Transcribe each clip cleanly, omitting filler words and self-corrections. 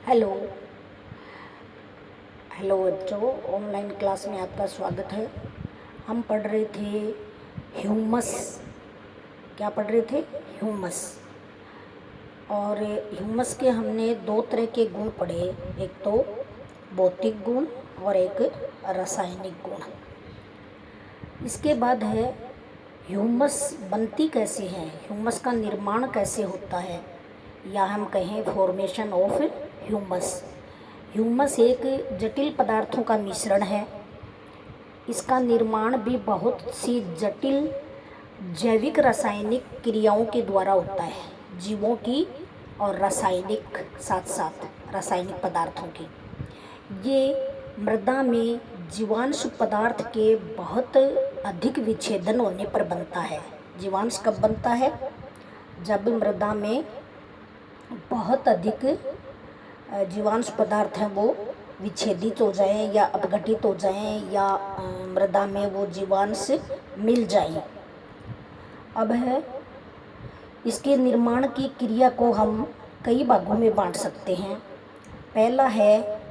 Hello hello बच्चों, online class में आपका स्वागत है। हम पढ़ रहे थे ह्यूमस। क्या पढ़ रहे थे? ह्यूमस। और ह्यूमस के हमने दो तरह के गुण पढ़े, एक तो भौतिक गुण और एक रासायनिक गुण। इसके बाद है ह्यूमस बनती कैसे है, ह्यूमस का निर्माण कैसे होता है, या हम कहें फॉर्मेशन ऑफ ह्यूमस। ह्यूमस एक जटिल पदार्थों का मिश्रण है। इसका निर्माण भी बहुत सी जटिल जैविक रासायनिक क्रियाओं के द्वारा होता है, जीवों की और रासायनिक, साथ साथ रासायनिक पदार्थों की। ये मृदा में जीवांश पदार्थ के बहुत अधिक विच्छेदन होने पर बनता है। जीवांश कब बनता है? जब मृदा में बहुत अधिक जीवांश पदार्थ हैं वो विच्छेदित हो जाएं या अपघटित हो जाएं, या मृदा में वो जीवांश मिल जाएं। अब है इसके निर्माण की क्रिया को हम कई भागों में बांट सकते हैं। पहला है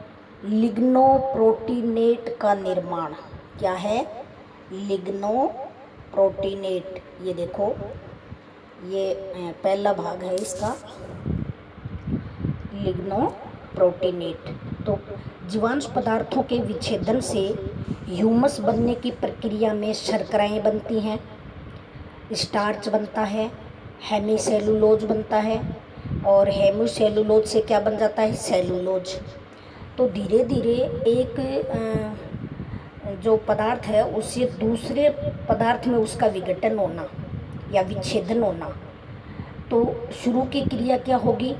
लिग्नोप्रोटीनेट का निर्माण। क्या है? लिग्नोप्रोटीनेट। ये देखो, ये पहला भाग है इसका, लिग्नोप्रोटीनेट। तो जीवांश पदार्थों के विच्छेदन से ह्यूमस बनने की प्रक्रिया में शर्कराएं बनती हैं, स्टार्च बनता है, हेमीसेलुलोज बनता है, और हेमीसेलुलोज से क्या बन जाता है? सेलुलोज। तो धीरे धीरे एक जो पदार्थ है उससे दूसरे पदार्थ में उसका विघटन होना या विच्छेदन होना। तो शुरू की क्रिया क्या होगी?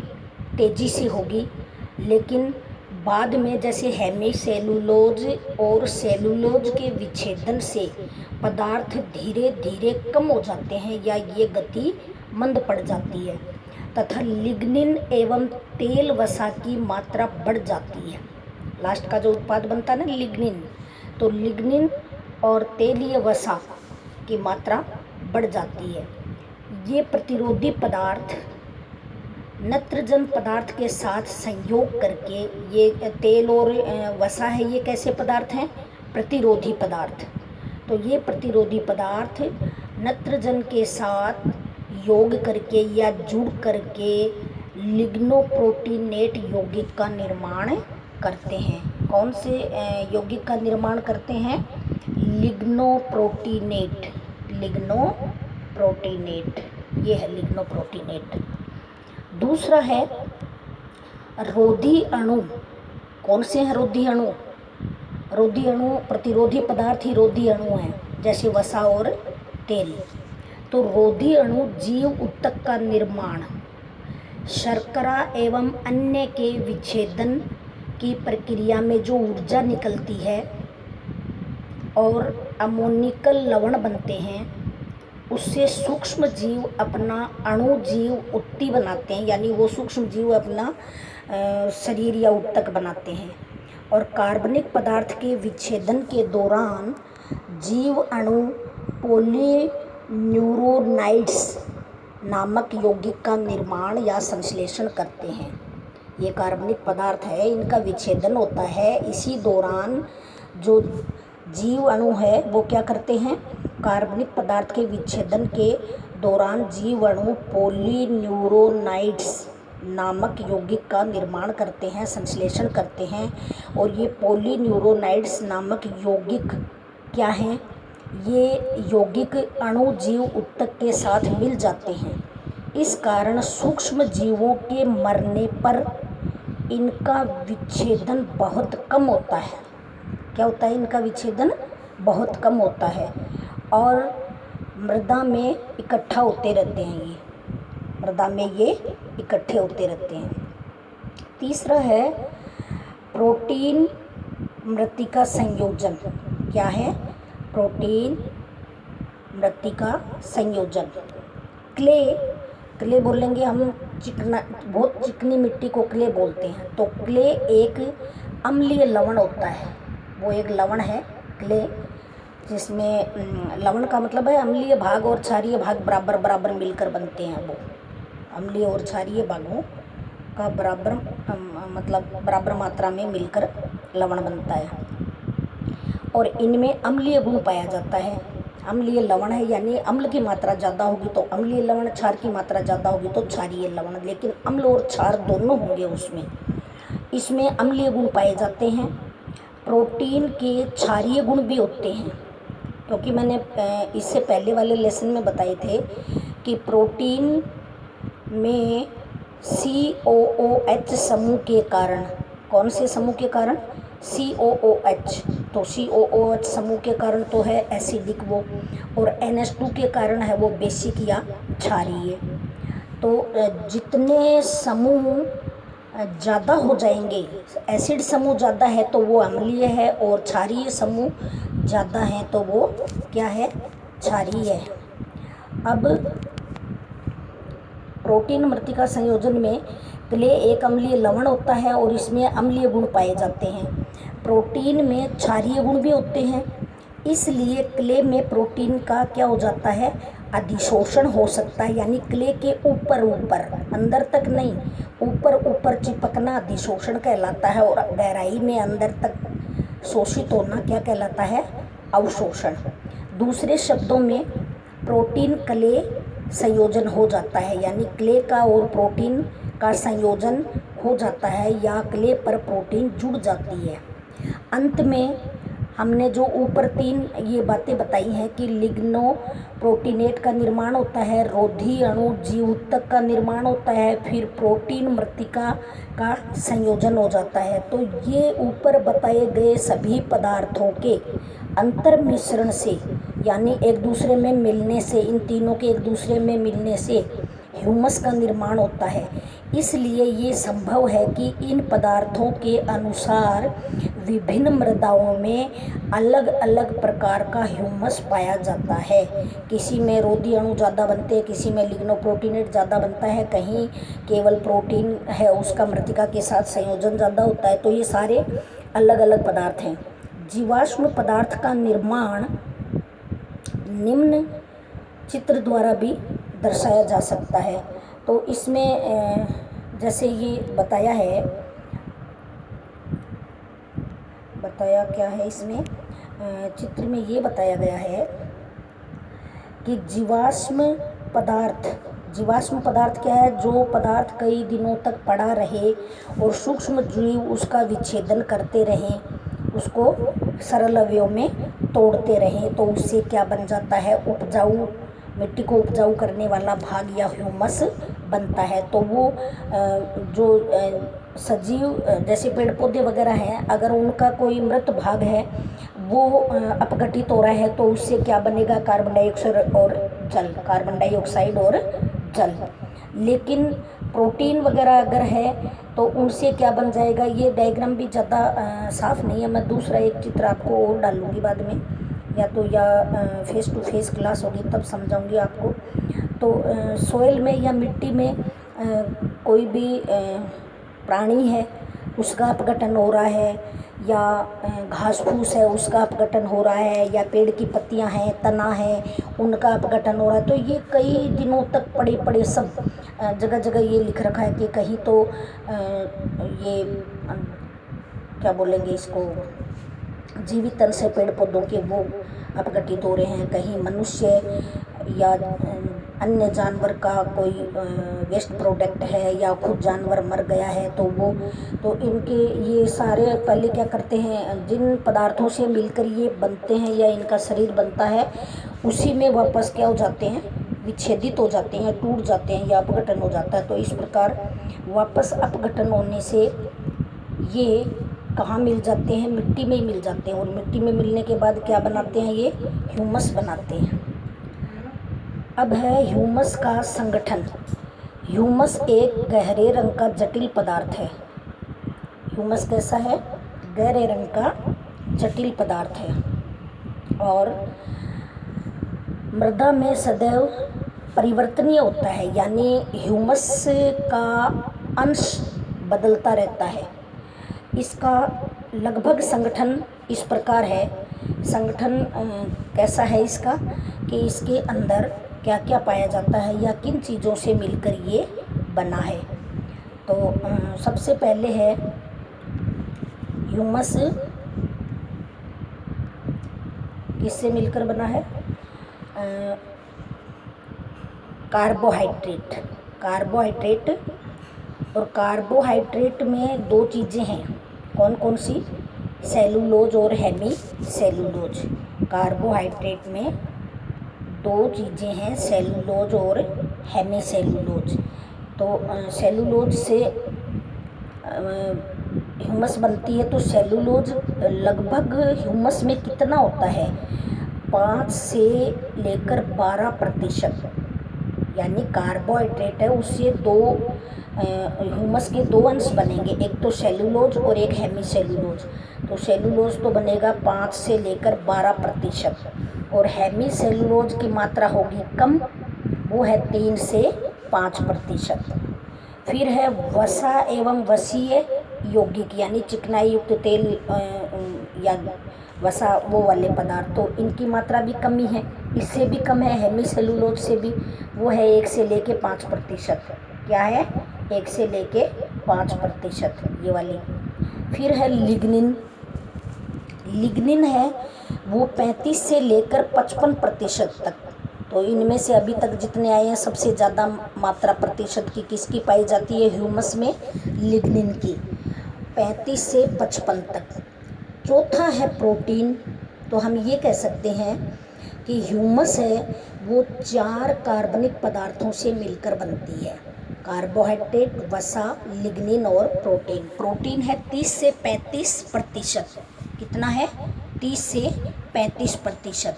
तेज़ी से होगी, लेकिन बाद में जैसे हेमीसेलुलोज और सेलुलोज के विच्छेदन से पदार्थ धीरे धीरे कम हो जाते हैं या ये गति मंद पड़ जाती है, तथा लिग्निन एवं तेल वसा की मात्रा बढ़ जाती है। लास्ट का जो उत्पाद बनता है ना, लिग्निन, तो लिग्निन और तेलीय वसा की मात्रा बढ़ जाती है। ये प्रतिरोधी पदार्थ नत्रजन पदार्थ के साथ संयोग करके, ये तेल और वसा है, ये कैसे पदार्थ हैं? प्रतिरोधी पदार्थ। तो ये प्रतिरोधी पदार्थ नत्रजन के साथ योग करके या जुड़ करके लिग्नोप्रोटीनेट यौगिक का निर्माण करते हैं। कौन से यौगिक का निर्माण करते हैं? लिग्नोप्रोटीनेट। लिग्नोप्रोटीनेट, ये है लिग्नोप्रोटीनेट। दूसरा है रोधी अणु। कौन से हैं रोधी अणु? रोधी अणु प्रतिरोधी पदार्थ ही रोधी अणु हैं, जैसे वसा और तेल। तो रोधी अणु जीव ऊतक का निर्माण शर्करा एवं अन्य के विच्छेदन की प्रक्रिया में जो ऊर्जा निकलती है और अमोनिकल लवण बनते हैं, उससे सूक्ष्म जीव अपना अणु जीव उत्ती बनाते हैं, यानी वो सूक्ष्म जीव अपना शरीर या ऊतक बनाते हैं। और कार्बनिक पदार्थ के विच्छेदन के दौरान जीव अणु पॉलीन्यूरोनाइड्स नामक यौगिक का निर्माण या संश्लेषण करते हैं। ये कार्बनिक पदार्थ है, इनका विच्छेदन होता है। इसी दौरान जो जीव अणु है वो क्या करते हैं? कार्बनिक पदार्थ के विच्छेदन के दौरान जीव अणु पॉलीन्यूरोनाइड्स नामक यौगिक का निर्माण करते हैं, संश्लेषण करते हैं। और ये पॉलीन्यूरोनाइड्स नामक यौगिक क्या हैं? ये यौगिक अणु जीव ऊतक के साथ मिल जाते हैं। इस कारण सूक्ष्म जीवों के मरने पर इनका विच्छेदन बहुत कम होता है। क्या होता है? इनका विच्छेदन बहुत कम होता है और मृदा में इकट्ठा होते रहते हैं। ये मृदा में ये इकट्ठे होते रहते हैं। तीसरा है प्रोटीन मृत्तिका संयोजन। क्या है? प्रोटीन मृत्तिका संयोजन। क्ले बोलेंगे हम, चिकना, बहुत चिकनी मिट्टी को क्ले बोलते हैं। तो क्ले एक अम्लीय लवण होता है, वो एक लवण है क्ले, जिसमें लवण का मतलब है अम्लीय भाग और क्षारीय भाग बराबर बराबर मिलकर बनते हैं। वो अम्लीय और क्षारीय भागों का बराबर मतलब बराबर मात्रा में मिलकर लवण बनता है। और इनमें अम्लीय गुण पाया जाता है। अम्लीय लवण है, यानी अम्ल की मात्रा ज़्यादा होगी तो अम्लीय लवण, क्षार की मात्रा ज़्यादा होगी तो क्षारीय लवण, लेकिन अम्ल और क्षार दोनों होंगे उसमें। इसमें अम्लीय गुण पाए जाते हैं। प्रोटीन के क्षारीय गुण भी होते हैं, क्योंकि मैंने इससे पहले वाले लेसन में बताए थे कि प्रोटीन में COOH समूह के कारण, कौन से समूह के कारण? COOH। तो COOH समूह के कारण तो है एसिडिक वो, और NH2 के कारण है वो बेसिक या क्षारीय। तो जितने समूह ज़्यादा हो जाएंगे, एसिड समूह ज़्यादा है तो वो अम्लीय है, और क्षारीय समूह ज़्यादा है तो वो क्या है? क्षारीय है। अब प्रोटीन मृतिका संयोजन में क्ले एक अम्लीय लवण होता है और इसमें अम्लीय गुण पाए जाते हैं। प्रोटीन में क्षारीय गुण भी होते हैं, इसलिए क्ले में प्रोटीन का क्या हो जाता है? अधिशोषण हो सकता है, यानी क्ले के ऊपर ऊपर, अंदर तक नहीं, ऊपर ऊपर चिपकना अधिशोषण कहलाता है, और गहराई में अंदर तक शोषित होना क्या कहलाता है? अवशोषण। दूसरे शब्दों में प्रोटीन क्ले संयोजन हो जाता है, यानी क्ले का और प्रोटीन का संयोजन हो जाता है, या क्ले पर प्रोटीन जुड़ जाती है। अंत में हमने जो ऊपर 3 ये बातें बताई हैं कि लिग्नो प्रोटीनेट का निर्माण होता है, रोधी अणु जीवऊतक का निर्माण होता है, फिर प्रोटीन मृतिका का संयोजन हो जाता है। तो ये ऊपर बताए गए सभी पदार्थों के अंतर मिश्रण से, यानी एक दूसरे में मिलने से, इन तीनों के एक दूसरे में मिलने से ह्यूमस का निर्माण होता है। इसलिए ये संभव है कि इन पदार्थों के अनुसार विभिन्न मृदाओं में अलग अलग प्रकार का ह्यूमस पाया जाता है। किसी में रोधी अणु ज़्यादा बनते हैं, किसी में लिग्नोप्रोटीनेट ज़्यादा बनता है, कहीं केवल प्रोटीन है उसका मृतिका के साथ संयोजन ज़्यादा होता है। तो ये सारे अलग अलग पदार्थ हैं। जीवाश्म पदार्थ का निर्माण निम्न चित्र द्वारा भी दर्शाया जा सकता है। तो इसमें जैसे ये बताया क्या है, इसमें चित्र में ये बताया गया है कि जीवाश्म पदार्थ क्या है? जो पदार्थ कई दिनों तक पड़ा रहे और सूक्ष्म जीव उसका विच्छेदन करते रहें, उसको सरल अवयव में तोड़ते रहें, तो उससे क्या बन जाता है? उपजाऊ, मिट्टी को उपजाऊ करने वाला भाग या ह्यूमस बनता है। तो वो जो सजीव जैसे पेड़ पौधे वगैरह हैं, अगर उनका कोई मृत भाग है वो अपघटित हो रहा है तो उससे क्या बनेगा? कार्बन डाइऑक्साइड और जल। लेकिन प्रोटीन वगैरह अगर है तो उनसे क्या बन जाएगा? ये डायग्राम भी ज़्यादा साफ नहीं है, मैं दूसरा एक चित्र आपको और डालूँगी बाद में, या फेस टू फेस क्लास होगी तब समझाऊंगी आपको। तो सोइल में या मिट्टी में कोई भी प्राणी है उसका अपघटन हो रहा है, या घास फूस है उसका अपघटन हो रहा है, या पेड़ की पत्तियां हैं, तना है, उनका अपघटन हो रहा है। तो ये कई दिनों तक पड़े सब जगह जगह ये लिख रखा है कि कहीं तो ये क्या बोलेंगे इसको, जीवित तन से पेड़ पौधों के वो अपघटित हो रहे हैं, कहीं मनुष्य या अन्य जानवर का कोई वेस्ट प्रोडक्ट है, या खुद जानवर मर गया है तो वो, तो इनके ये सारे पहले क्या करते हैं, जिन पदार्थों से मिलकर ये बनते हैं या इनका शरीर बनता है उसी में वापस क्या हो जाते हैं? विच्छेदित हो जाते हैं, टूट जाते हैं या अपघटन हो जाता है। तो इस प्रकार वापस अपघटन होने से ये कहाँ मिल जाते हैं? मिट्टी में ही मिल जाते हैं, और मिट्टी में मिलने के बाद क्या बनाते हैं? ये ह्यूमस बनाते हैं। अब है ह्यूमस का संगठन। ह्यूमस एक गहरे रंग का जटिल पदार्थ है। ह्यूमस कैसा है? गहरे रंग का जटिल पदार्थ है, और मृदा में सदैव परिवर्तनीय होता है, यानी ह्यूमस का अंश बदलता रहता है। इसका लगभग संगठन इस प्रकार है। संगठन कैसा है इसका कि इसके अंदर क्या क्या पाया जाता है या किन चीज़ों से मिलकर ये बना है। तो सबसे पहले है ह्यूमस किससे मिलकर बना है? कार्बोहाइड्रेट। कार्बोहाइड्रेट, और कार्बोहाइड्रेट में दो चीज़ें हैं, कौन कौन सी? सेलुलोज और हेमी सेलुलोज। कार्बोहाइड्रेट में दो चीज़ें हैं, सेलुलोज और हेमी सेलुलोज। तो सेलुलोज से ह्यूमस बनती है। तो सेलुलोज लगभग ह्यूमस में कितना होता है? 5 से लेकर 12%। यानी कार्बोहाइड्रेट है, उससे दो ह्यूमस के दो अंश बनेंगे, एक तो सेलुलोज और एक हेमी सेलुलोज। तो सेलुलोज तो बनेगा 5 से लेकर 12%, और हेमी सेलुलोज की मात्रा होगी कम, वो है 3 से 5%। फिर है वसा एवं वसीय यौगिक, यानी चिकनाई युक्त तेल या वसा वो वाले पदार्थ, तो इनकी मात्रा भी कमी है, इससे भी कम है, हेमी सेलुलोज से भी, वो है 1 से लेके 5%। क्या है? 1 से लेके 5% ये वाली। फिर है लिग्निन। लिग्निन है वो 35 से लेकर 55% तक। तो इनमें से अभी तक जितने आए हैं सबसे ज़्यादा मात्रा प्रतिशत की किसकी पाई जाती है ह्यूमस में? लिग्निन की, 35 से 55 तक। चौथा है प्रोटीन। तो हम ये कह सकते हैं कि ह्यूमस है वो 4 कार्बनिक पदार्थों से मिलकर बनती है, कार्बोहाइड्रेट, वसा, लिग्निन और प्रोटीन। प्रोटीन है 30 से 35%। कितना है? 30 से 35%।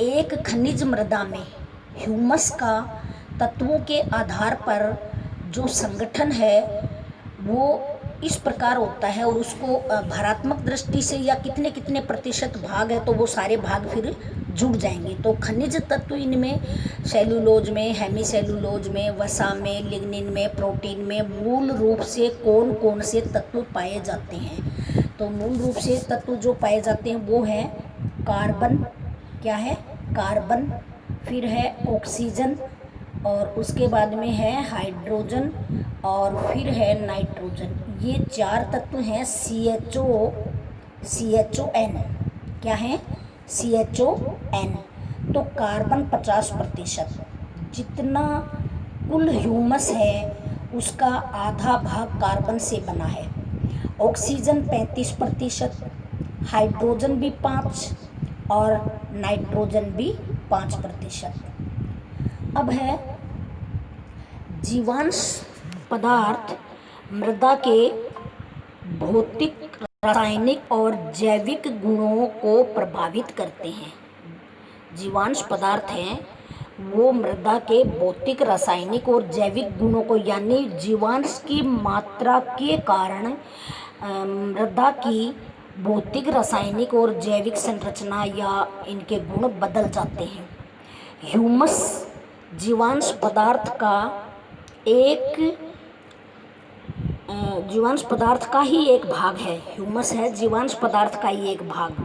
एक खनिज मृदा में ह्यूमस का तत्वों के आधार पर जो संगठन है वो इस प्रकार होता है, और उसको भारात्मक दृष्टि से या कितने कितने प्रतिशत भाग है तो वो सारे भाग फिर जुड़ जाएंगे। तो खनिज तत्व इनमें सेलुलोज में, हेमी सेलुलोज में, वसा में, लिग्निन में, प्रोटीन में मूल रूप से कौन कौन से तत्व पाए जाते हैं? तो मूल रूप से तत्व जो पाए जाते हैं वो है कार्बन। क्या है? कार्बन। फिर है ऑक्सीजन, और उसके बाद में है हाइड्रोजन, और फिर है नाइट्रोजन। ये 4 तत्व हैं CHON। क्या है? CHON। तो कार्बन 50%, जितना कुल ह्यूमस है उसका आधा भाग कार्बन से बना है। ऑक्सीजन 35%, हाइड्रोजन भी 5, और नाइट्रोजन भी 5%। अब है जीवांश पदार्थ मृदा के भौतिक, रासायनिक और जैविक गुणों को प्रभावित करते हैं। जीवांश पदार्थ हैं वो मृदा के भौतिक, रासायनिक और जैविक गुणों को, यानी जीवांश की मात्रा के कारण मृदा की भौतिक, रासायनिक और जैविक संरचना या इनके गुण बदल जाते हैं। ह्यूमस जीवांश पदार्थ का ही एक भाग है। ह्यूमस है जीवांश पदार्थ का ही एक भाग,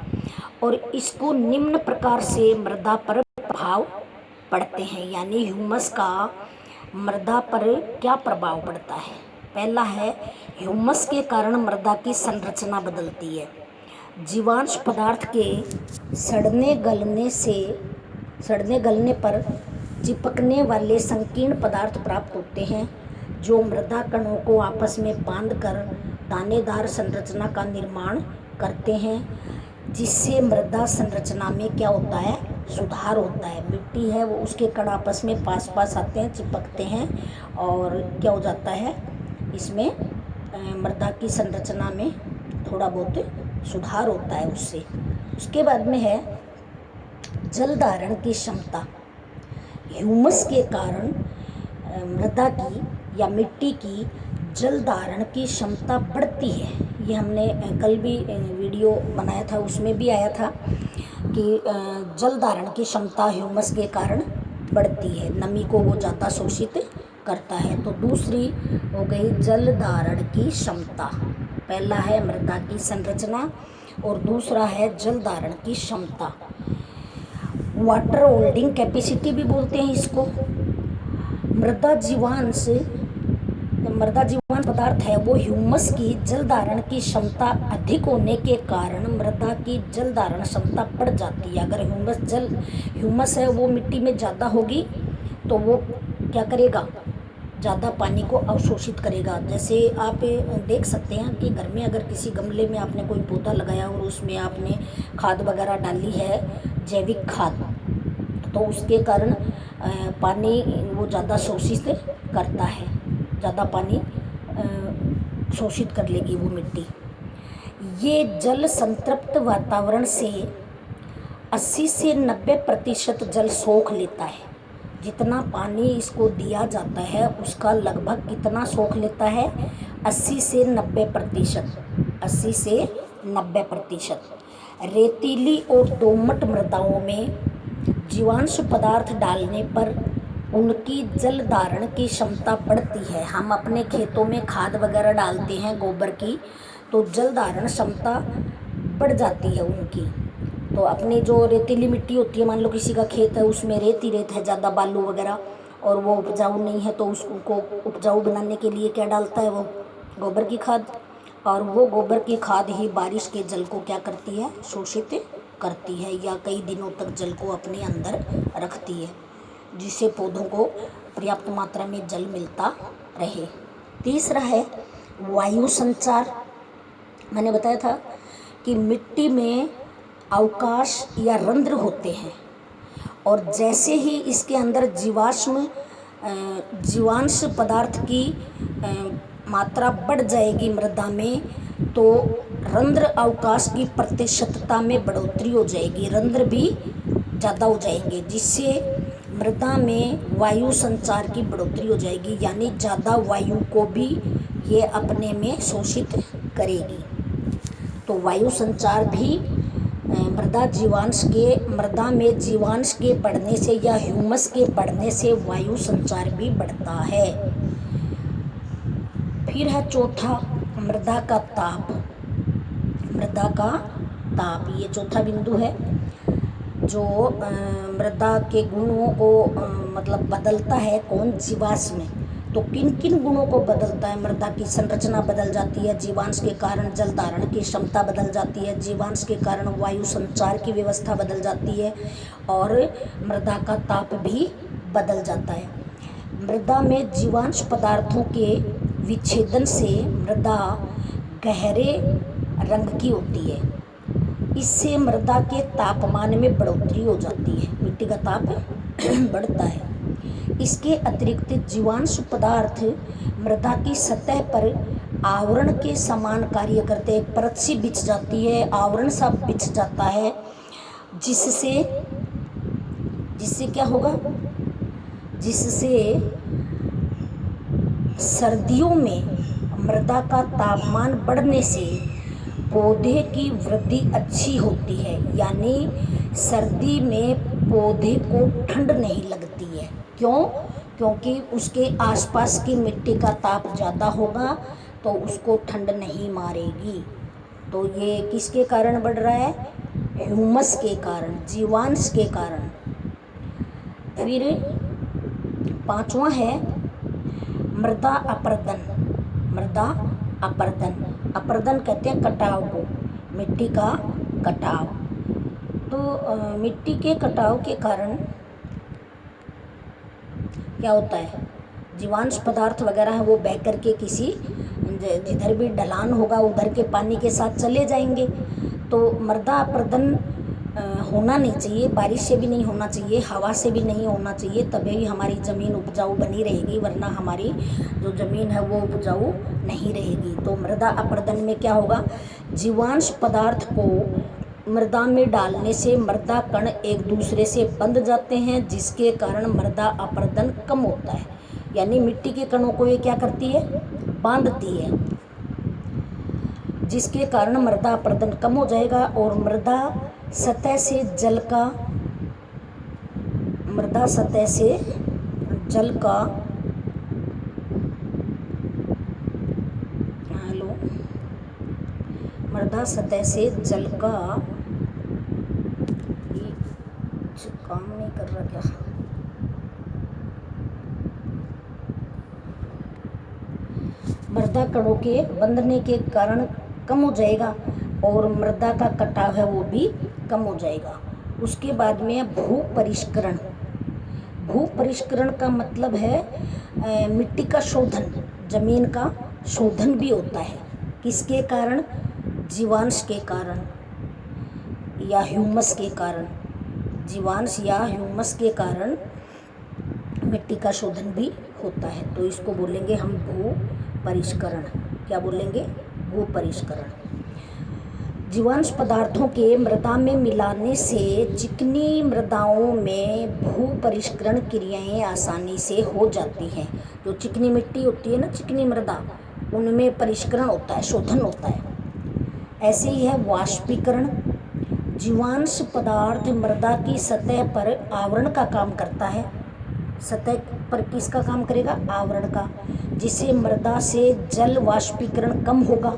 और इसको निम्न प्रकार से मृदा पर प्रभाव पड़ते हैं। यानी ह्यूमस का मृदा पर क्या प्रभाव पड़ता है? पहला है ह्यूमस के कारण मृदा की संरचना बदलती है। जीवांश पदार्थ के सड़ने गलने पर चिपकने वाले संकीर्ण पदार्थ प्राप्त होते हैं, जो मृदा कणों को आपस में बांधकर दानेदार संरचना का निर्माण करते हैं, जिससे मृदा संरचना में क्या होता है? सुधार होता है। मिट्टी है वो, उसके कण आपस में पास आते हैं, चिपकते हैं, और क्या हो जाता है? इसमें मृदा की संरचना में थोड़ा बहुत सुधार होता है उससे। उसके बाद में है जल धारण की क्षमता। ह्यूमस के कारण मृदा की या मिट्टी की जल धारण की क्षमता बढ़ती है। ये हमने कल भी वीडियो बनाया था, उसमें भी आया था कि जल धारण की क्षमता ह्यूमस के कारण बढ़ती है, नमी को वो ज़्यादा शोषित करता है। तो दूसरी हो गई जल धारण की क्षमता। पहला है मृदा की संरचना और दूसरा है जल धारण की क्षमता। वाटर होल्डिंग कैपेसिटी भी बोलते हैं इसको। मृदा जीवांश मृदा जीवाश्म पदार्थ है वो ह्यूमस की जल धारण की क्षमता अधिक होने के कारण मृदा की जल धारण क्षमता बढ़ जाती है। अगर ह्यूमस है वो मिट्टी में ज़्यादा होगी तो वो क्या करेगा, ज़्यादा पानी को अवशोषित करेगा। जैसे आप देख सकते हैं कि घर में अगर किसी गमले में आपने कोई पौधा लगाया और उसमें आपने खाद वगैरह डाली है, जैविक खाद, तो उसके कारण पानी वो ज़्यादा शोषित करता है, ज़्यादा पानी शोषित कर लेगी वो मिट्टी। ये जल संतृप्त वातावरण से 80 से 90% जल सोख लेता है। जितना पानी इसको दिया जाता है उसका लगभग कितना सोख लेता है, 80 से 90%। 80 से 90%। रेतीली और दोमट मृदाओं में जीवाश्म पदार्थ डालने पर उनकी जल धारण की क्षमता बढ़ती है। हम अपने खेतों में खाद वगैरह डालते हैं गोबर की, तो जल धारण क्षमता बढ़ जाती है उनकी। तो अपनी जो रेतीली मिट्टी होती है, मान लो किसी का खेत है उसमें रेत ही रेत है, ज़्यादा बालू वगैरह, और वो उपजाऊ नहीं है, तो उसको उपजाऊ बनाने के लिए क्या डालता है वो, गोबर की खाद। और वो गोबर की खाद ही बारिश के जल को क्या करती है, शोषित करती है, या कई दिनों तक जल को अपने अंदर रखती है, जिससे पौधों को पर्याप्त मात्रा में जल मिलता रहे। तीसरा है वायु संचार। मैंने बताया था कि मिट्टी में अवकाश या रंध्र होते हैं, और जैसे ही इसके अंदर जीवाश्म पदार्थ की मात्रा बढ़ जाएगी मृदा में, तो रंध्र अवकाश की प्रतिशतता में बढ़ोतरी हो जाएगी, रंध्र भी ज़्यादा हो जाएंगे, जिससे मृदा में वायु संचार की बढ़ोतरी हो जाएगी, यानी ज़्यादा वायु को भी ये अपने में शोषित करेगी। तो वायु संचार भी मृदा में जीवांश के बढ़ने से या ह्यूमस के बढ़ने से वायु संचार भी बढ़ता है। फिर है चौथा, मृदा का ताप। मृदा का ताप, ये चौथा बिंदु है जो मृदा के गुणों को मतलब बदलता है। कौन, जीवाश्म। तो किन किन गुणों को बदलता है, मृदा की संरचना बदल जाती है, जीवांश के कारण जल धारण की क्षमता बदल जाती है, जीवांश के कारण वायु संचार की व्यवस्था बदल जाती है, और मृदा का ताप भी बदल जाता है। मृदा में जीवांश पदार्थों के विच्छेदन से मृदा गहरे रंग की होती है। इससे मृदा के तापमान में बढ़ोतरी हो जाती है, मिट्टी का ताप बढ़ता है। इसके अतिरिक्त जीवांश पदार्थ मृदा की सतह पर आवरण के समान कार्य करते हैं। परत सी बिछ जाती है, आवरण सा बिछ जाता है, जिससे क्या होगा, जिससे सर्दियों में मृदा का तापमान बढ़ने से पौधे की वृद्धि अच्छी होती है, यानी सर्दी में पौधे को ठंड नहीं लगती है। क्यों? क्योंकि उसके आसपास की मिट्टी का ताप ज़्यादा होगा, तो उसको ठंड नहीं मारेगी। तो ये किसके कारण बढ़ रहा है, ह्यूमस के कारण, जीवांश के कारण। फिर पांचवा है मृदा अपरदन। मृदा अपरदन, अपरदन कहते हैं कटाव को, मिट्टी का कटाव। तो मिट्टी के कटाव के कारण क्या होता है, जीवांश पदार्थ वगैरह है वो बह करके किसी, जिधर भी ढलान होगा उधर के पानी के साथ चले जाएंगे। तो मृदा अपरदन होना नहीं चाहिए, बारिश से भी नहीं होना चाहिए, हवा से भी नहीं होना चाहिए, तभी हमारी ज़मीन उपजाऊ बनी रहेगी, वरना हमारी जो ज़मीन है वो उपजाऊ नहीं रहेगी। तो मृदा अपरदन में क्या होगा, जीवांश पदार्थ को मृदा में डालने से मृदा कण एक दूसरे से बंध जाते हैं, जिसके कारण मृदा अपरदन कम होता है। यानी मिट्टी के कणों को ये क्या करती है, बांधती है, जिसके कारण मृदा अपरदन कम हो जाएगा, और मृदा सतह से जल का मृदा सतह से जल का काम नहीं कर रहा क्या, मृदा कणों के बंधने के कारण कम हो जाएगा और मृदा का कटाव है वो भी कम हो जाएगा। उसके बाद में भू परिष्करण। भू परिष्करण का मतलब है मिट्टी का शोधन, जमीन का शोधन भी होता है। किसके कारण? जीवांश के कारण या ह्यूमस के कारण। जीवांश या ह्यूमस के कारण मिट्टी का शोधन भी होता है, तो इसको बोलेंगे हम भू परिष्करण। क्या बोलेंगे? भू परिष्करण। जीवांश पदार्थों के मृदा में मिलाने से चिकनी मृदाओं में भू परिष्करण क्रियाएं आसानी से हो जाती हैं। जो चिकनी मिट्टी होती है ना, चिकनी मृदा, उनमें परिष्करण होता है, शोधन होता है। ऐसे ही है वाष्पीकरण। जीवांश पदार्थ मृदा की सतह पर आवरण का काम करता है। सतह पर किसका काम करेगा? आवरण का, जिससे मृदा से जल वाष्पीकरण कम होगा।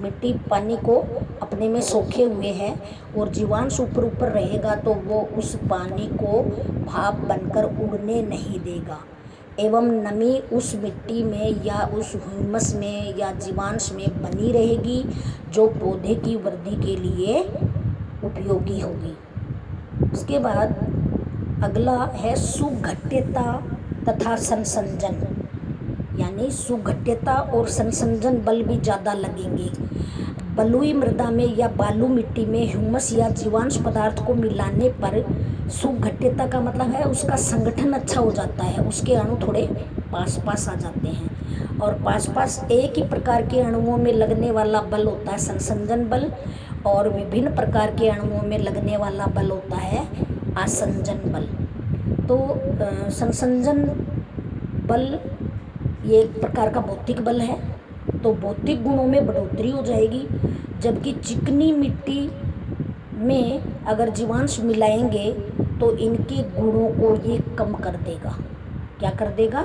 मिट्टी पानी को अपने में सोखे हुए है और जीवांश ऊपर ऊपर रहेगा तो वो उस पानी को भाप बनकर उड़ने नहीं देगा, एवं नमी उस मिट्टी में या उस ह्यूमस में या जीवांश में बनी रहेगी, जो पौधे की वृद्धि के लिए उपयोगी होगी। उसके बाद अगला है सुघट्यता तथा संसंजन, यानी सुघट्यता और संसंजन बल भी ज़्यादा लगेंगे। बलुई मृदा में या बालू मिट्टी में ह्यूमस या जीवांश पदार्थ को मिलाने पर सुघट्यता का मतलब है उसका संगठन अच्छा हो जाता है, उसके अणु थोड़े पास पास आ जाते हैं। और पास पास एक ही प्रकार के अणुओं में लगने वाला बल होता है संसंजन बल, और विभिन्न प्रकार के अणुओं में लगने वाला बल होता है आसंजन बल। तो संसंजन बल ये एक प्रकार का भौतिक बल है, तो भौतिक गुणों में बढ़ोतरी हो जाएगी। जबकि चिकनी मिट्टी में अगर जीवांश मिलाएंगे तो इनके गुणों को ये कम कर देगा। क्या कर देगा?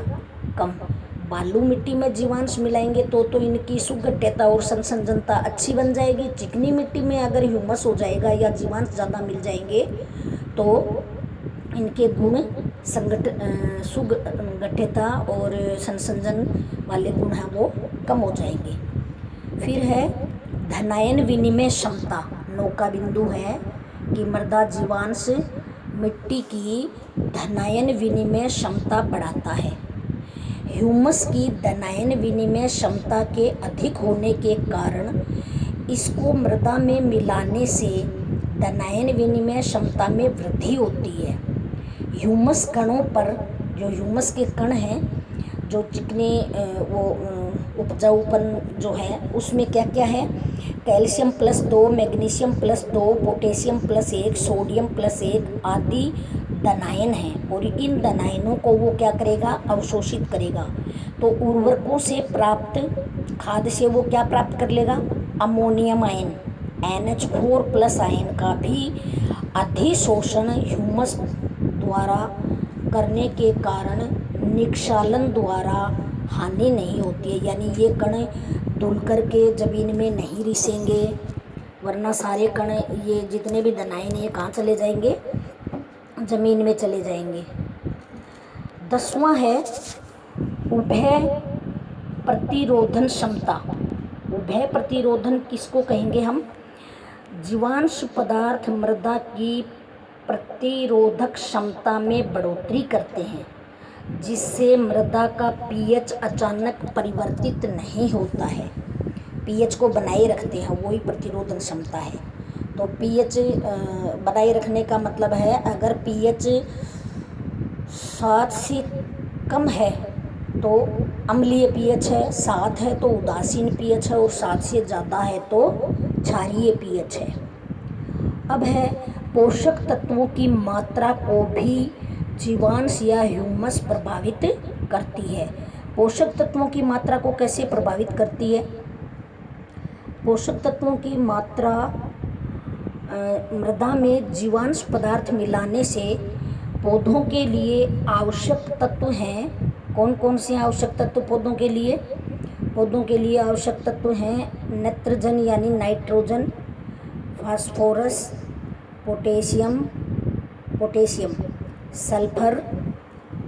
कम। बालू मिट्टी में जीवांश मिलाएंगे तो इनकी सुघट्यता और संसंजनता अच्छी बन जाएगी। चिकनी मिट्टी में अगर ह्यूमस हो जाएगा या जीवांश ज़्यादा मिल जाएंगे तो इनके गुण सुघट्यता और संसंजन वाले गुण हैं वो कम हो जाएंगे। फिर है धनायन विनिमय क्षमता। नौका बिंदु है कि मृदा जीवांश मिट्टी की धनायन विनिमय क्षमता बढ़ाता है। ह्यूमस की धनायन विनिमय क्षमता के अधिक होने के कारण इसको मृदा में मिलाने से धनायन विनिमय क्षमता में वृद्धि होती है। ह्यूमस कणों पर, जो ह्यूमस के कण हैं, जो चिकने वो उपजाऊपन जो है उसमें क्या क्या है? कैल्शियम +2, मैग्नीशियम +2, पोटेशियम +1, सोडियम +1 आदि धनायन हैं। और इन धनायनों को वो क्या करेगा? अवशोषित करेगा। तो उर्वरकों से प्राप्त खाद से वो क्या प्राप्त कर लेगा? अमोनियम आयन, NH4+ आयन का भी अधिशोषण ह्यूमस द्वारा करने के कारण निक्षालन द्वारा हानि नहीं होती है। यानी ये कण धुल करके जमीन में नहीं रिसेंगे, वरना सारे कण ये जितने भी धनायन ये कहाँ चले जाएंगे? जमीन में चले जाएंगे। 10वां है उभय प्रतिरोधन क्षमता। उभय प्रतिरोधन किसको कहेंगे हम? जीवांश पदार्थ मृदा की प्रतिरोधक क्षमता में बढ़ोतरी करते हैं, जिससे मृदा का pH अचानक परिवर्तित नहीं होता है। pH को बनाए रखते हैं, वही प्रतिरोधन क्षमता है। तो pH बनाए रखने का मतलब है अगर pH 7 से कम है तो अम्लीय pH है, 7 है तो उदासीन pH है, और 7 से ज़्यादा है तो क्षारीय pH है। अब है पोषक तत्वों की मात्रा को भी जीवांश या ह्यूमस प्रभावित करती है। पोषक तत्वों की मात्रा को कैसे प्रभावित करती है? पोषक तत्वों की मात्रा मृदा में जीवांश पदार्थ मिलाने से पौधों के लिए आवश्यक तत्व हैं। कौन कौन से आवश्यक तत्व पौधों के लिए? पौधों के लिए आवश्यक तत्व हैं नाइट्रोजन यानी नाइट्रोजन, फास्फोरस, पोटेशियम, सल्फर,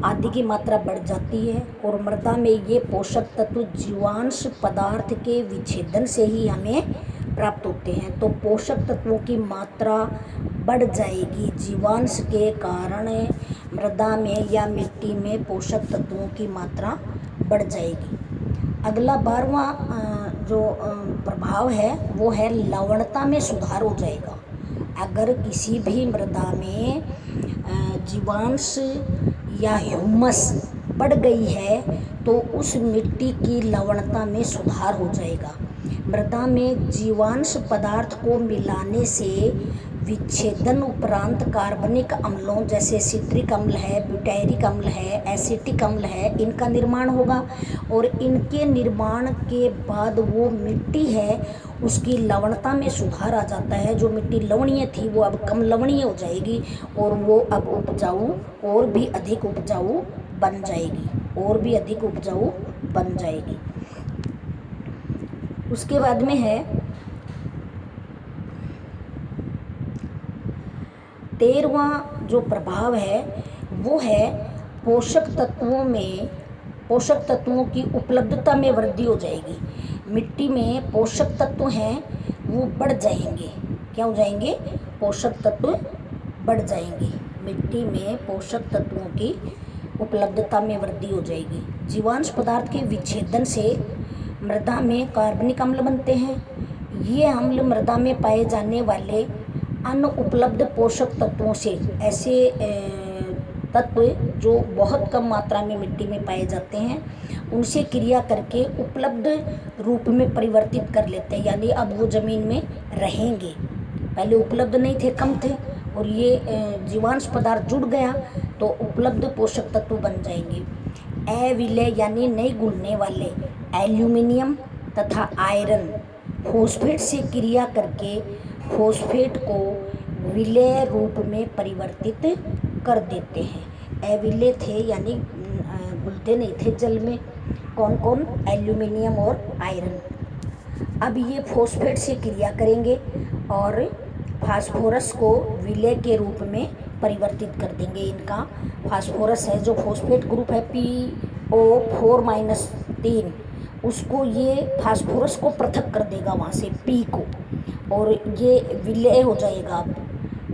आदि की मात्रा बढ़ जाती है और मृदा में ये पोषक तत्व जीवांश पदार्थ के विच्छेदन से ही हमें प्राप्त होते हैं। तो पोषक तत्वों की मात्रा बढ़ जाएगी, जीवांश के कारण मृदा में या मिट्टी में पोषक तत्वों की मात्रा बढ़ जाएगी। अगला 12वां जो प्रभाव है वो है लवणता में सुधार हो जाएगा। अगर किसी भी मृदा में जीवांश या ह्यूमस बढ़ गई है तो उस मिट्टी की लवणता में सुधार हो जाएगा। मृदा में जीवांश पदार्थ को मिलाने से विच्छेदन उपरांत कार्बनिक अम्लों जैसे सिट्रिक अम्ल है, ब्यूटायरिक अम्ल है, एसिटिक अम्ल है, इनका निर्माण होगा और इनके निर्माण के बाद वो मिट्टी है उसकी लवणता में सुधार आ जाता है। जो मिट्टी लवणीय थी वो अब कम लवणीय हो जाएगी और वो अब उपजाऊ और भी अधिक उपजाऊ बन जाएगी, उसके बाद में है 13वां जो प्रभाव है वो है पोषक तत्वों की उपलब्धता में वृद्धि हो जाएगी। मिट्टी में पोषक तत्व हैं वो बढ़ जाएंगे। क्या हो जाएंगे? पोषक तत्व बढ़ जाएंगे। मिट्टी में पोषक तत्वों की उपलब्धता में वृद्धि हो जाएगी। जीवांश पदार्थ के विच्छेदन से मृदा में कार्बनिक अम्ल बनते हैं। ये अम्ल मृदा में पाए जाने वाले अन्य उपलब्ध पोषक तत्वों से, ऐसे तत्व जो बहुत कम मात्रा में मिट्टी में पाए जाते हैं, उनसे क्रिया करके उपलब्ध रूप में परिवर्तित कर लेते हैं। यानी अब वो ज़मीन में रहेंगे, पहले उपलब्ध नहीं थे, कम थे, और ये जीवांश पदार्थ जुड़ गया तो उपलब्ध पोषक तत्व बन जाएंगे। अविलेय यानी नहीं घुलने वाले एल्यूमिनियम तथा आयरन फॉस्फेट से क्रिया करके फॉस्फेट को विलेय रूप में परिवर्तित कर देते हैं। अविलेय थे यानी घुलते नहीं थे जल में, कौन कौन? एल्यूमिनियम और आयरन। अब ये फॉस्फेट से क्रिया करेंगे और फास्फोरस को विलेय के रूप में परिवर्तित कर देंगे। इनका फास्फोरस है जो फॉस्फेट ग्रुप है PO4-3, उसको ये फास्फोरस को पृथक कर देगा वहाँ से P को, और ये विलेय हो जाएगा। अब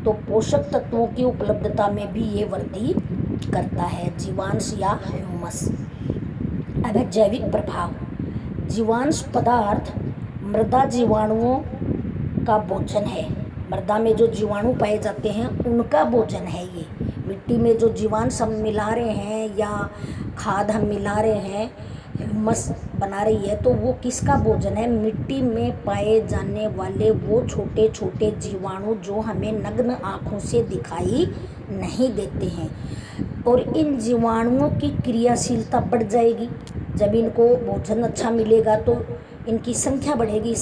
तो पोषक तत्वों की उपलब्धता में भी ये वृद्धि करता है, जीवांश या ह्यूमस। अब है जैविक प्रभाव। जीवांश पदार्थ मृदा जीवाणुओं का भोजन है। मृदा में जो जीवाणु पाए जाते हैं उनका भोजन है ये। मिट्टी में जो जीवांश हम मिला रहे हैं या खाद हम मिला रहे हैं, ह्यूमस बना रही है, तो वो किसका भोजन है? मिट्टी में पाए जाने वाले वो छोटे छोटे जीवाणु जो हमें नग्न आँखों से दिखाई नहीं देते हैं। और इन जीवाणुओं की क्रियाशीलता बढ़ जाएगी। जब इनको भोजन अच्छा मिलेगा तो इनकी संख्या बढ़ेगी,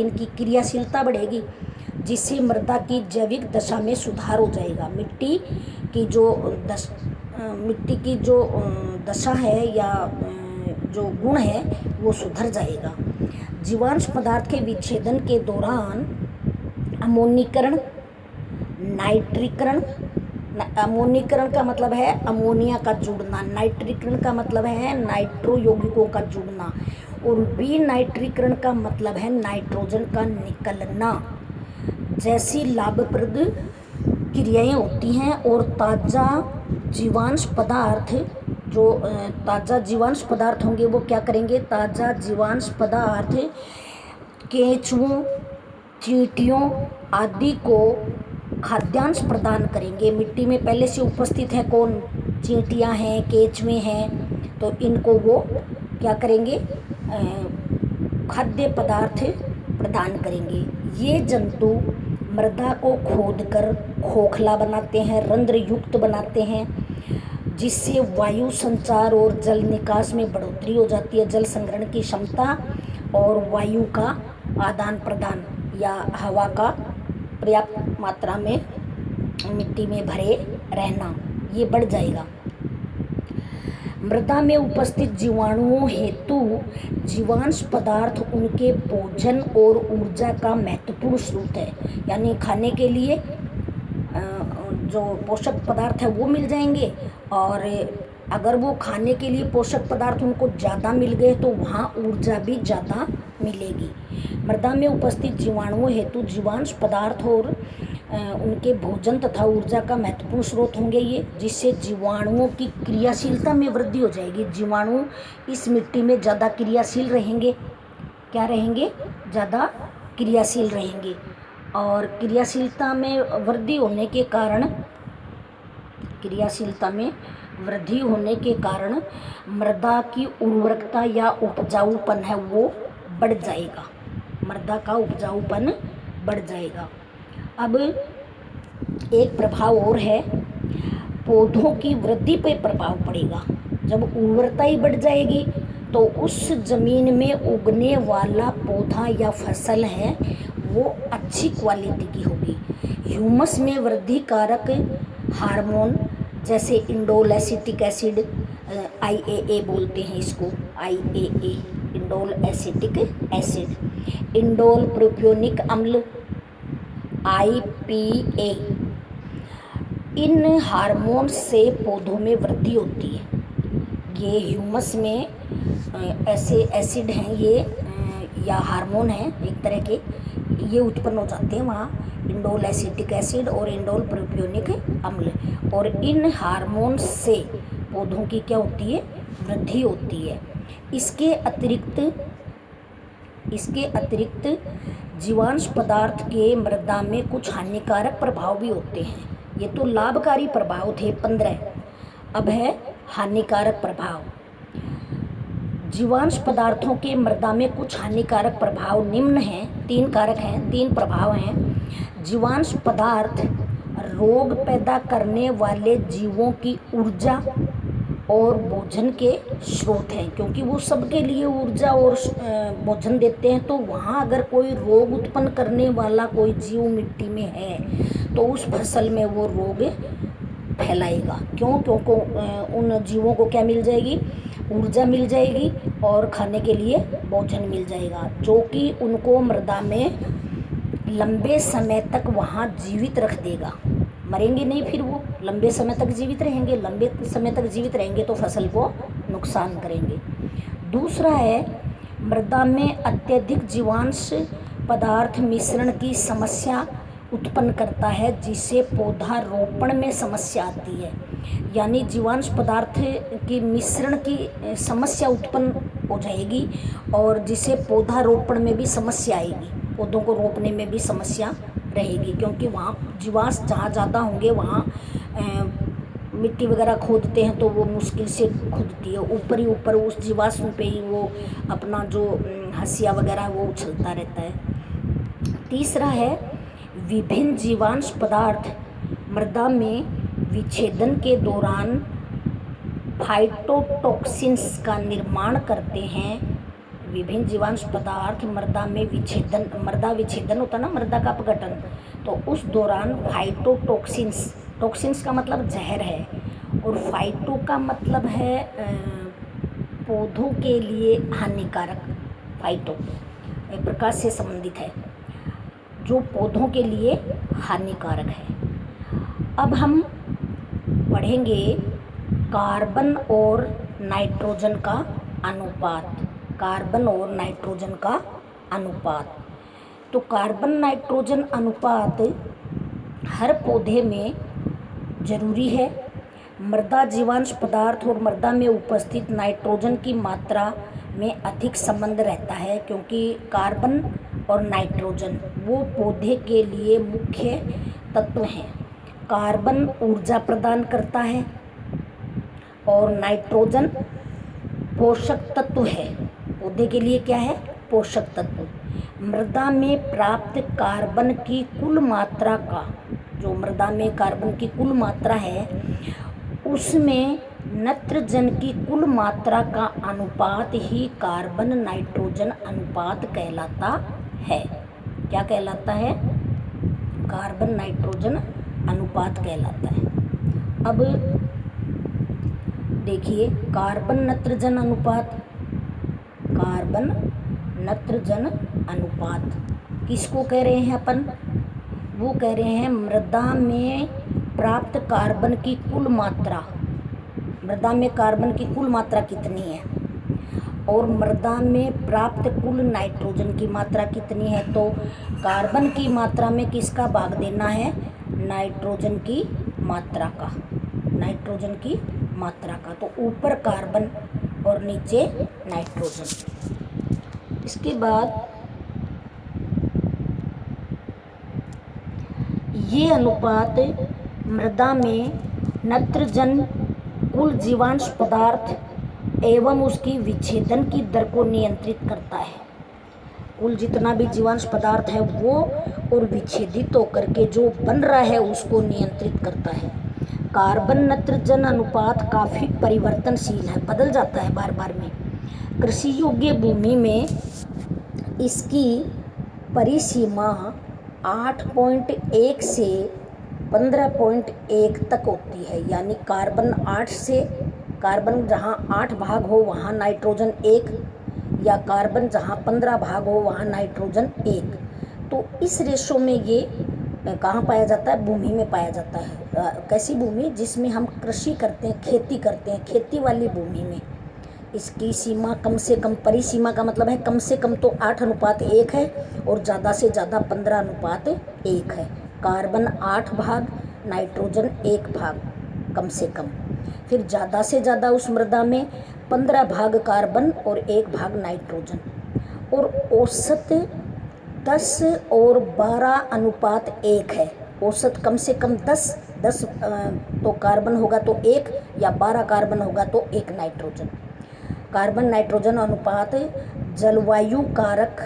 इनकी क्रियाशीलता बढ़ेगी, जिससे मृदा की जैविक दशा में सुधार हो जाएगा। मिट्टी की जो दशा है या जो गुण है वो सुधर जाएगा। जीवांश पदार्थ के विच्छेदन के दौरान अमोनीकरण, नाइट्रीकरण, अमोनीकरण का मतलब है अमोनिया का जुड़ना, नाइट्रीकरण का मतलब है नाइट्रो यौगिकों का जुड़ना, और विनाइट्रीकरण का मतलब है नाइट्रोजन का निकलना जैसी लाभप्रद क्रियाएं होती हैं। और ताज़ा जीवांश पदार्थ होंगे वो क्या करेंगे? ताज़ा जीवांश पदार्थ केंचुओं, चींटियों आदि को खाद्यांश प्रदान करेंगे। मिट्टी में पहले से उपस्थित है कौन? चींटियां हैं, केंचुए हैं, तो इनको वो क्या करेंगे? खाद्य पदार्थ प्रदान करेंगे। ये जंतु मृदा को खोदकर खोखला बनाते हैं, रंध्र युक्त बनाते हैं, जिससे वायु संचार और जल निकास में बढ़ोतरी हो जाती है। जल संग्रहण की क्षमता और वायु का आदान प्रदान या हवा का पर्याप्त मात्रा में मिट्टी में भरे रहना, ये बढ़ जाएगा। मृदा में उपस्थित जीवाणुओं हेतु जीवांश पदार्थ उनके भोजन और ऊर्जा का महत्वपूर्ण स्रोत है। यानी खाने के लिए जो पोषक पदार्थ है वो मिल जाएंगे और अगर वो खाने के लिए पोषक पदार्थ उनको ज़्यादा मिल गए तो वहाँ ऊर्जा भी ज़्यादा मिलेगी। मृदा में उपस्थित जीवाणुओं हेतु जीवांश पदार्थ और उनके भोजन तथा ऊर्जा का महत्वपूर्ण स्रोत होंगे ये, जिससे जीवाणुओं की क्रियाशीलता में वृद्धि हो जाएगी। जीवाणु इस मिट्टी में ज़्यादा क्रियाशील रहेंगे। क्या रहेंगे? ज़्यादा क्रियाशील रहेंगे। और क्रियाशीलता में वृद्धि होने के कारण मृदा की उर्वरकता या उपजाऊपन है वो बढ़ जाएगा। मृदा का उपजाऊपन बढ़ जाएगा। अब एक प्रभाव और है, पौधों की वृद्धि पे प्रभाव पड़ेगा। जब उर्वरता ही बढ़ जाएगी तो उस जमीन में उगने वाला पौधा या फसल है वो अच्छी क्वालिटी की होगी। ह्यूमस में वृद्धि कारक हार्मोन जैसे इंडोल एसिटिक एसिड, IAA बोलते हैं इसको, IAA indole acetic acid, indole propionic अम्ल IPA, इन हार्मोन से पौधों में वृद्धि होती है। ये ह्यूमस में ऐसे एसिड हैं ये या हार्मोन हैं एक तरह के, ये उत्पन्न हो जाते हैं वहाँ, इंडोल एसिटिक एसिड और इंडोल प्रोपियोनिक अम्ल। और इन हार्मोन से पौधों की क्या होती है? वृद्धि होती है। इसके अतिरिक्त जीवांश पदार्थ के मृदा में कुछ हानिकारक प्रभाव भी होते हैं। ये तो लाभकारी प्रभाव थे 15, अब है हानिकारक प्रभाव। जीवांश पदार्थों के मृदा में कुछ हानिकारक प्रभाव निम्न हैं, 3 प्रभाव हैं। जीवांश पदार्थ रोग पैदा करने वाले जीवों की ऊर्जा और भोजन के स्रोत हैं, क्योंकि वो सबके लिए ऊर्जा और भोजन देते हैं। तो वहाँ अगर कोई रोग उत्पन्न करने वाला कोई जीव मिट्टी में है तो उस फसल में वो रोग फैलाएगा। क्योंकि उन जीवों को क्या मिल जाएगी? ऊर्जा मिल जाएगी और खाने के लिए भोजन मिल जाएगा, जो कि उनको मृदा में लंबे समय तक वहाँ जीवित रख देगा। मरेंगे नहीं, फिर वो लंबे समय तक जीवित रहेंगे। लंबे समय तक जीवित रहेंगे तो फसल को नुकसान करेंगे। दूसरा है, मृदा में अत्यधिक जीवांश पदार्थ मिश्रण की समस्या उत्पन्न करता है, जिससे पौधा रोपण में समस्या आती है। यानी जीवांश पदार्थ की मिश्रण की समस्या उत्पन्न हो जाएगी और जिससे पौधा रोपण में भी समस्या आएगी, पौधों को रोपने में भी समस्या रहेगी, क्योंकि वहाँ जीवांश जहाँ ज़्यादा होंगे वहाँ मिट्टी वगैरह खोदते हैं तो वो मुश्किल से खुदती है। ऊपर ही ऊपर उस जीवांश पे ही वो अपना जो हंसिया वगैरह वो उछलता रहता है। तीसरा है, विभिन्न जीवांश पदार्थ मृदा में विच्छेदन के दौरान फाइटोटॉक्सिन्स का निर्माण करते हैं। विभिन्न जीवांश पदार्थ मृदा विच्छेदन होता है ना, मृदा का अपघटन, तो उस दौरान फाइटोटॉक्सिन्स, टॉक्सिन्स का मतलब जहर है और फाइटो का मतलब है पौधों के लिए हानिकारक। फाइटो एक प्रकार से संबंधित है जो पौधों के लिए हानिकारक है। अब हम पढ़ेंगे कार्बन और नाइट्रोजन का अनुपात। कार्बन और नाइट्रोजन का अनुपात, तो कार्बन नाइट्रोजन अनुपात हर पौधे में जरूरी है। मृदा जीवांश पदार्थ और मृदा में उपस्थित नाइट्रोजन की मात्रा में अधिक संबंध रहता है, क्योंकि कार्बन और नाइट्रोजन वो पौधे के लिए मुख्य तत्व हैं। कार्बन ऊर्जा प्रदान करता है और नाइट्रोजन पोषक तत्व है। पौधे के लिए क्या है? पोषक तत्व। मृदा में प्राप्त कार्बन की कुल मात्रा का, जो मृदा में कार्बन की कुल मात्रा है उसमें नत्रजन की कुल मात्रा का अनुपात ही कार्बन नाइट्रोजन अनुपात कहलाता है। क्या कहलाता है? कार्बन नाइट्रोजन अनुपात कहलाता है। अब देखिए, कार्बन नत्रजन अनुपात, कार्बन नत्रजन अनुपात किसको कह रहे हैं अपन? वो कह रहे हैं मृदा में प्राप्त कार्बन की कुल मात्रा, मृदा में कार्बन की कुल मात्रा कितनी है और मृदा में प्राप्त कुल नाइट्रोजन की मात्रा कितनी है। तो कार्बन की मात्रा में किसका भाग देना है, नाइट्रोजन की मात्रा का, नाइट्रोजन की मात्रा का। तो ऊपर कार्बन और नीचे नाइट्रोजन। इसके बाद ये अनुपात मृदा में नत्रजन, कुल जीवांश पदार्थ एवं उसकी विच्छेदन की दर को नियंत्रित करता है। कुल जितना भी जीवांश पदार्थ है वो और विच्छेदित होकर के जो बन रहा है उसको नियंत्रित करता है। कार्बन नत्रजन अनुपात काफ़ी परिवर्तनशील है, बदल जाता है बार बार में। कृषि योग्य भूमि में इसकी परिसीमा 8.1 से 15.1 तक होती है। यानी कार्बन 8 से, कार्बन जहाँ 8 भाग हो वहाँ नाइट्रोजन 1, या कार्बन जहाँ 15 भाग हो वहाँ नाइट्रोजन 1। तो इस रेशो में ये कहाँ पाया जाता है, भूमि में पाया जाता है। कैसी भूमि, जिसमें हम कृषि करते हैं, खेती करते हैं, खेती वाली भूमि में इसकी सीमा कम से कम, परिसीमा का मतलब है कम से कम तो 8:1 है और ज़्यादा से ज़्यादा 15:1 है। कार्बन 8 भाग, नाइट्रोजन 1 भाग कम से कम। फिर ज़्यादा से ज़्यादा उस मृदा में 15 भाग कार्बन और 1 भाग नाइट्रोजन। और औसत 10 और 12:1 है। औसत कम से कम 10 तो कार्बन होगा तो 1, या 12 कार्बन होगा तो 1 नाइट्रोजन। कार्बन नाइट्रोजन अनुपात जलवायु कारक,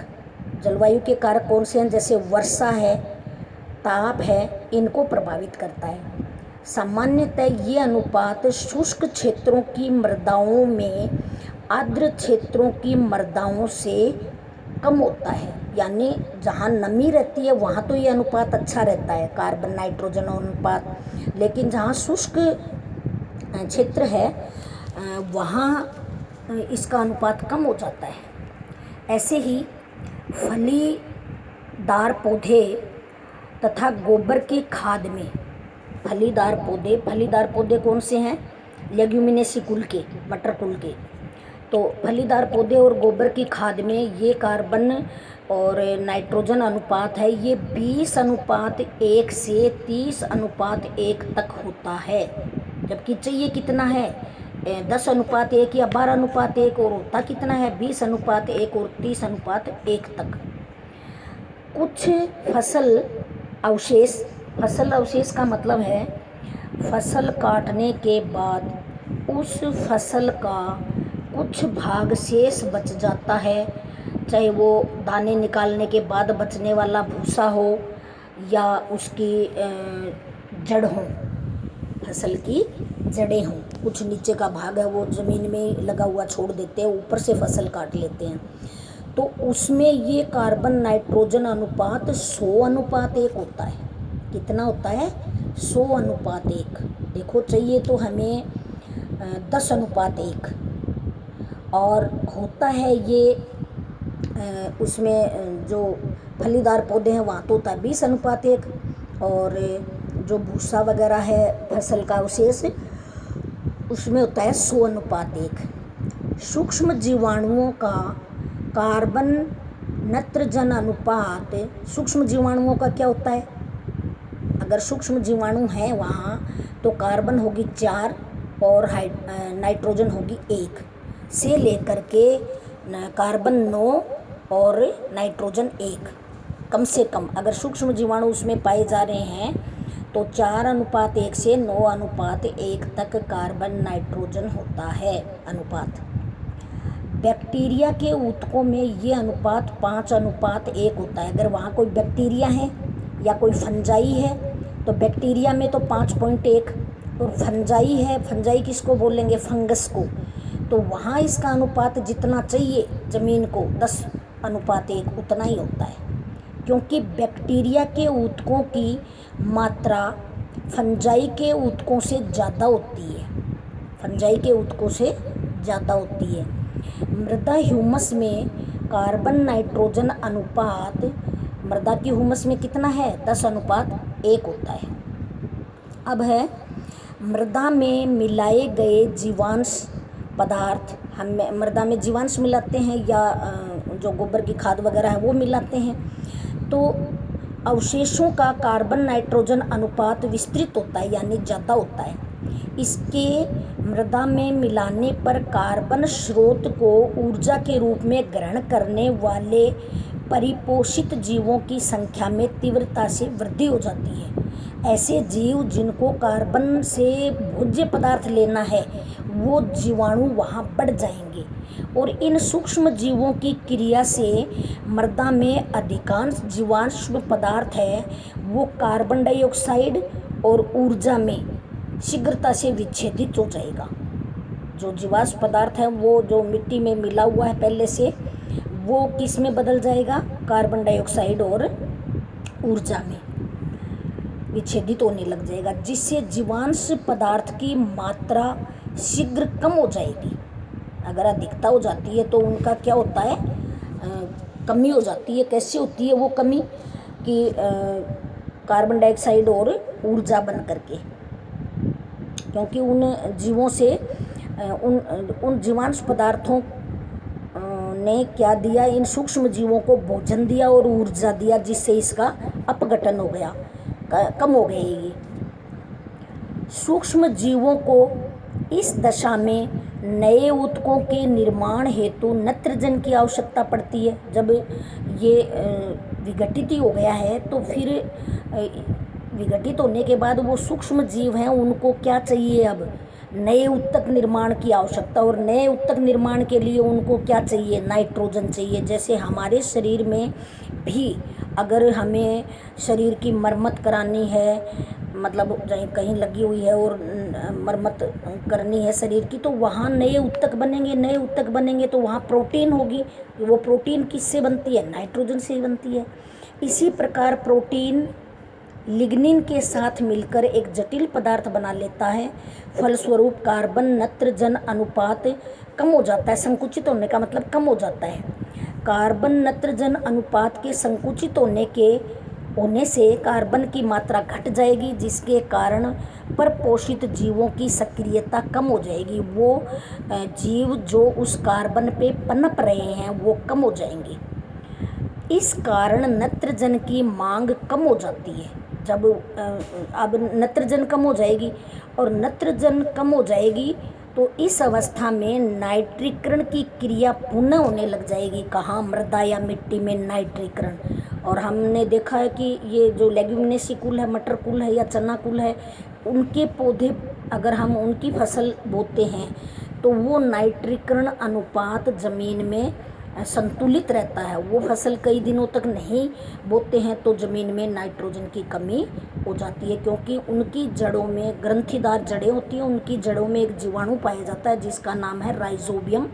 जलवायु के कारक कौन से हैं, जैसे वर्षा है, ताप है, इनको प्रभावित करता है। सामान्यतः ये अनुपात शुष्क क्षेत्रों की मृदाओं में आर्द्र क्षेत्रों की मृदाओं से कम होता है। यानी जहाँ नमी रहती है वहाँ तो ये अनुपात अच्छा रहता है, कार्बन नाइट्रोजन अनुपात। लेकिन जहाँ शुष्क क्षेत्र है वहाँ इसका अनुपात कम हो जाता है। ऐसे ही फलीदार पौधे तथा गोबर की खाद में, फलीदार पौधे कौन से हैं, लेग्यूमिनेसी कुल के, मटर कुल के। तो फलीदार पौधे और गोबर की खाद में ये कार्बन और नाइट्रोजन अनुपात है, ये 20:1 से 30:1 तक होता है। जबकि चाहिए कितना है, 10:1 या 12:1, और होता कितना है, 20:1 और 30:1 तक। कुछ फसल अवशेष का मतलब है फसल काटने के बाद उस फसल का कुछ भाग शेष बच जाता है, चाहे वो दाने निकालने के बाद बचने वाला भूसा हो या उसकी जड़ हो, फसल की जड़ें हों। कुछ नीचे का भाग है वो ज़मीन में लगा हुआ छोड़ देते हैं, ऊपर से फसल काट लेते हैं। तो उसमें ये कार्बन नाइट्रोजन अनुपात 100:1 होता है। कितना होता है, 100:1। देखो चाहिए तो हमें 10:1, और होता है ये उसमें जो फलीदार पौधे हैं वहाँ तो होता है 20:1, और जो भूसा वगैरह है फसल का अवशेष उसमें होता है 100:1। सूक्ष्म जीवाणुओं का कार्बन नत्रजन अनुपात, सूक्ष्म जीवाणुओं का क्या होता है, अगर सूक्ष्म जीवाणु हैं वहाँ तो कार्बन होगी 4 और नाइट्रोजन होगी 1, से लेकर के कार्बन 9 और नाइट्रोजन 1 कम से कम। अगर सूक्ष्म जीवाणु उसमें पाए जा रहे हैं तो 4:1 से 9:1 तक कार्बन नाइट्रोजन होता है अनुपात। बैक्टीरिया के ऊतकों में ये अनुपात 5:1 होता है। अगर वहाँ कोई बैक्टीरिया है या कोई फंजाई है तो बैक्टीरिया में तो 5.1, और फंजाई है, फंजाई किसको बोलेंगे, फंगस को, तो वहाँ इसका अनुपात जितना चाहिए ज़मीन को 10:1 उतना ही होता है। क्योंकि बैक्टीरिया के ऊतकों की मात्रा फंजाई के ऊतकों से ज़्यादा होती है, फंजाई के ऊतकों से ज़्यादा होती है। मृदा ह्यूमस में कार्बन नाइट्रोजन अनुपात मृदा की ह्यूमस में कितना है, 10:1 होता है। अब है मृदा में मिलाए गए जीवांश पदार्थ, हम मृदा में जीवांश मिलाते हैं या जो गोबर की खाद वगैरह है वो मिलाते हैं, तो अवशेषों का कार्बन नाइट्रोजन अनुपात विस्तृत होता है यानी ज़्यादा होता है। इसके मृदा में मिलाने पर कार्बन स्रोत को ऊर्जा के रूप में ग्रहण करने वाले परिपोषित जीवों की संख्या में तीव्रता से वृद्धि हो जाती है। ऐसे जीव जिनको कार्बन से भोज्य पदार्थ लेना है वो जीवाणु वहाँ बढ़ जाएंगे और इन सूक्ष्म जीवों की क्रिया से मृदा में अधिकांश जीवाश्म पदार्थ है वो कार्बन डाइऑक्साइड और ऊर्जा में शीघ्रता से विच्छेदित हो जाएगा। जो जीवाश्म पदार्थ है वो जो मिट्टी में मिला हुआ है पहले से, वो किस में बदल जाएगा, कार्बन डाइऑक्साइड और ऊर्जा में विच्छेदित होने लग जाएगा, जिससे जीवांश पदार्थ की मात्रा शीघ्र कम हो जाएगी। अगर अधिकता हो जाती है तो उनका क्या होता है, कमी हो जाती है। कैसे होती है वो कमी कि कार्बन डाइऑक्साइड और ऊर्जा बन करके, क्योंकि उन जीवों से उन जीवांश पदार्थों ने क्या दिया, इन सूक्ष्म जीवों को भोजन दिया और ऊर्जा दिया, जिससे इसका अपघटन हो गया, कम हो गए। ये सूक्ष्म जीवों को इस दशा में नए ऊतकों के निर्माण हेतु नत्रजन की आवश्यकता पड़ती है। जब ये विघटित ही हो गया है तो फिर विघटित होने के बाद वो सूक्ष्म जीव हैं, उनको क्या चाहिए, अब नए ऊतक निर्माण की आवश्यकता, और नए ऊतक निर्माण के लिए उनको क्या चाहिए, नाइट्रोजन चाहिए। जैसे हमारे शरीर में भी अगर हमें शरीर की मरम्मत करानी है, मतलब कहीं लगी हुई है और मरम्मत करनी है शरीर की, तो वहाँ नए ऊतक बनेंगे। नए ऊतक बनेंगे तो वहाँ प्रोटीन होगी। वो प्रोटीन किससे बनती है, नाइट्रोजन से ही बनती है। इसी प्रकार प्रोटीन लिग्निन के साथ मिलकर एक जटिल पदार्थ बना लेता है। फलस्वरूप कार्बन नत्रजन अनुपात कम हो जाता है। संकुचित होने का मतलब कम हो जाता है। कार्बन नत्रजन अनुपात के संकुचित होने से कार्बन की मात्रा घट जाएगी, जिसके कारण परपोषित जीवों की सक्रियता कम हो जाएगी। वो जीव जो उस कार्बन पे पनप रहे हैं वो कम हो जाएंगे। इस कारण नत्रजन की मांग कम हो जाती है। जब अब नत्रजन कम हो जाएगी और नत्रजन कम हो जाएगी तो इस अवस्था में नाइट्रीकरण की क्रिया पुनः होने लग जाएगी। कहाँ, मृदा या मिट्टी में नाइट्रीकरण। और हमने देखा है कि ये जो लेग्यूमिनेसी कुल है, मटर कुल है या चना कुल है, उनके पौधे अगर हम उनकी फसल बोते हैं तो वो नाइट्रीकरण अनुपात ज़मीन में संतुलित रहता है। वो फसल कई दिनों तक नहीं बोते हैं तो ज़मीन में नाइट्रोजन की कमी हो जाती है, क्योंकि उनकी जड़ों में ग्रंथिदार जड़ें होती हैं। उनकी जड़ों में एक जीवाणु पाया जाता है जिसका नाम है राइजोबियम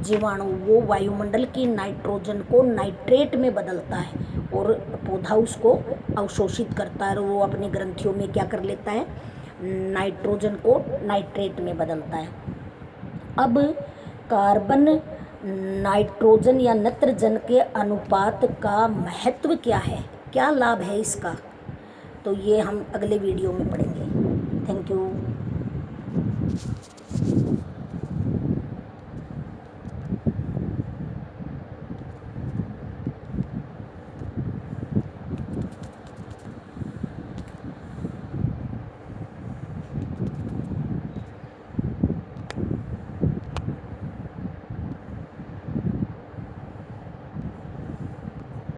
जीवाणु। वो वायुमंडल की नाइट्रोजन को नाइट्रेट में बदलता है और पौधा उसको अवशोषित करता है और वो अपनी ग्रंथियों में क्या कर लेता है, नाइट्रोजन को नाइट्रेट में बदलता है। अब कार्बन नाइट्रोजन या नत्रजन के अनुपात का महत्व क्या है, क्या लाभ है इसका, तो ये हम अगले वीडियो में पढ़ेंगे। Thank you.